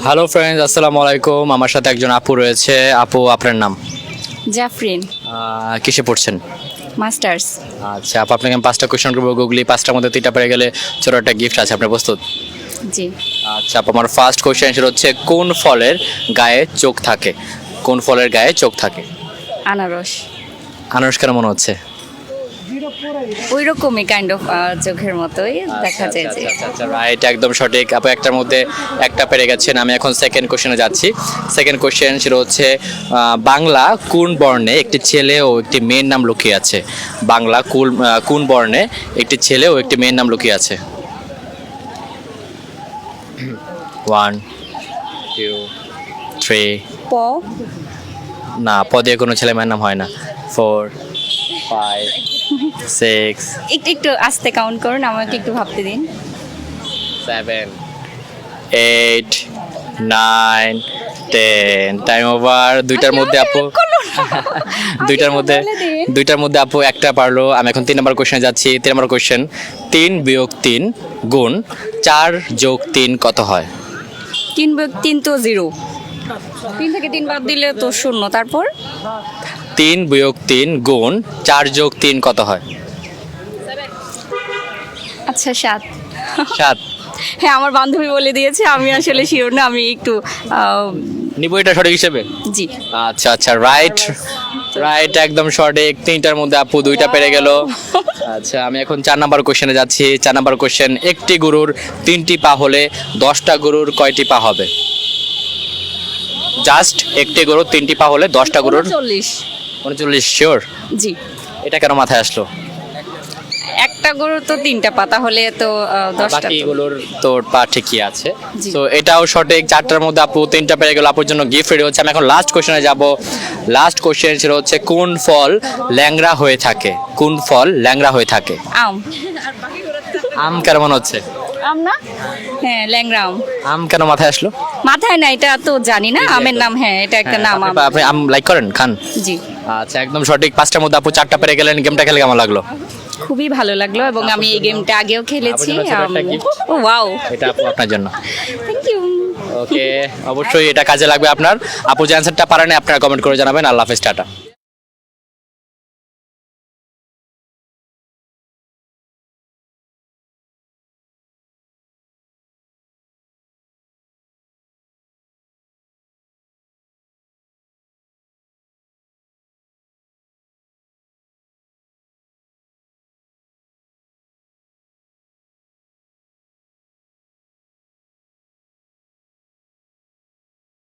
Hello friends, আসসালামু আলাইকুম। আমার সাথে একজন আপু রয়েছে। আপু, আপনার নাম? জাফরিন। কিসে পড়ছেন? মাস্টার্স। আচ্ছা আপু, আপনাকে আমি 5টা কোয়েশ্চেন করবো গুগলি। 5টার মধ্যে 3টা পেরে গেলে ছোট একটা গিফট আছে। আপনি প্রস্তুত? জি। আচ্ছা আপু, আমার ফার্স্ট কোয়েশ্চেন সেটা হচ্ছে কোন ফলের গায়ে চোখ থাকে? কোন ফলের গায়ে চোখ থাকে? আনারস। আনারস কেন মনে হচ্ছে? ওই রকমই কাইন্ড অফ চোখের মতোই দেখা যায় যে। আচ্ছা রাইট, একদম সঠিক আপু। একটার মধ্যে একটা পেরে গেছেন। আমি এখন সেকেন্ড কোশ্চেনে যাচ্ছি। সেকেন্ড কোশ্চেন সেটা হচ্ছে বাংলা কোন বর্ণে একটি ছেলে ও একটি মেয়ের নাম লুকিয়ে আছে? বাংলা কোন বর্ণে একটি ছেলে ও একটি মেয়ের নাম লুকিয়ে আছে? 1 2 3। প। না, পদে কোনো ছেলে মেয়ের নাম হয় না। 4 5 6 একটু একটু আস্তে কাউন্ট করুন, আমাকে একটু ভাবতে দিন। 7 8 9 10। Time over. দুইটার মধ্যে আপু দুইটার মধ্যে আপু একটা পারলো। আমি এখন 3 নম্বর কোশ্চেনে যাচ্ছি। 3 নম্বর কোশ্চেন, 3 বিয়োগ 3 গুণ 4 যোগ 3 কত হয়? 3 বিয়োগ 3 তো 0। 3 থেকে 3 বাদ দিলে তো 0। তারপর 3 বিয়োগ 3 গুণ 4 যোগ 3 কত হয়? আচ্ছা 7। 7। হ্যাঁ, আমার বান্ধবী বলে দিয়েছে, আমি আসলে শিওর না, আমি একটু নিব এটা সঠিক হিসেবে? জি। আচ্ছা আচ্ছা, রাইট রাইট, একদম সঠিক। 3টার মধ্যে আপু 2টা পেরে গেল। আচ্ছা আমি এখন 4 নাম্বার কোশ্চেনে যাচ্ছি। 4 নাম্বার কোশ্চেন, একটি গরুর 3টি পা হলে 10টা গরুর কয়টি পা হবে? জাস্ট একটি গরুর 3টি পা হলে 10টা গরুর 39। 39 শিওর? জি। এটা কেন মাথায় আসলো? একটা গরু তো 3টা পাতা হলে তো 10টা। বাকিগুলোর তো পা ঠিকই আছে। জি। তো এটাও সঠিক। 4টার মধ্যে আপু 3টা পেরে গেল। আপুর জন্য গিফট রেডি হচ্ছে। আমি এখন লাস্ট কোশ্চেনে যাব। লাস্ট কোশ্চেন ছিল হচ্ছে কোন ফল ল্যাংড়া হয়ে থাকে? কোন ফল ল্যাংড়া হয়ে থাকে? আম। আম কেন মনে হচ্ছে? আম না? হ্যাঁ, ল্যাংড়া আম। আম কেন মাথায় আসলো? মাথায় না, এটা তো জানি না আমের নাম। হ্যাঁ, এটা একটা নাম। আপনি আম লাইক করেন, খান? জি। আচ্ছা একদম সঠিক। 5টার মধ্যে আপু 4টা পেরে গেলেন। গেমটা খেলে কেমন লাগলো? খুবই ভালো লাগলো, এবং আমি এই গেমটা আগেও খেলেছি। আপনার জন্য ছোট একটা gift। ও ওয়াও, এটা আপু আপনার জন্য। Thank you. ওকে, অবশ্যই এটা কাজে লাগবে আপনার। আপু যে অ্যান্সারটা পারেন আপনারা কমেন্ট করে জানাবেন। আল্লাহ হাফেজ, টাটা।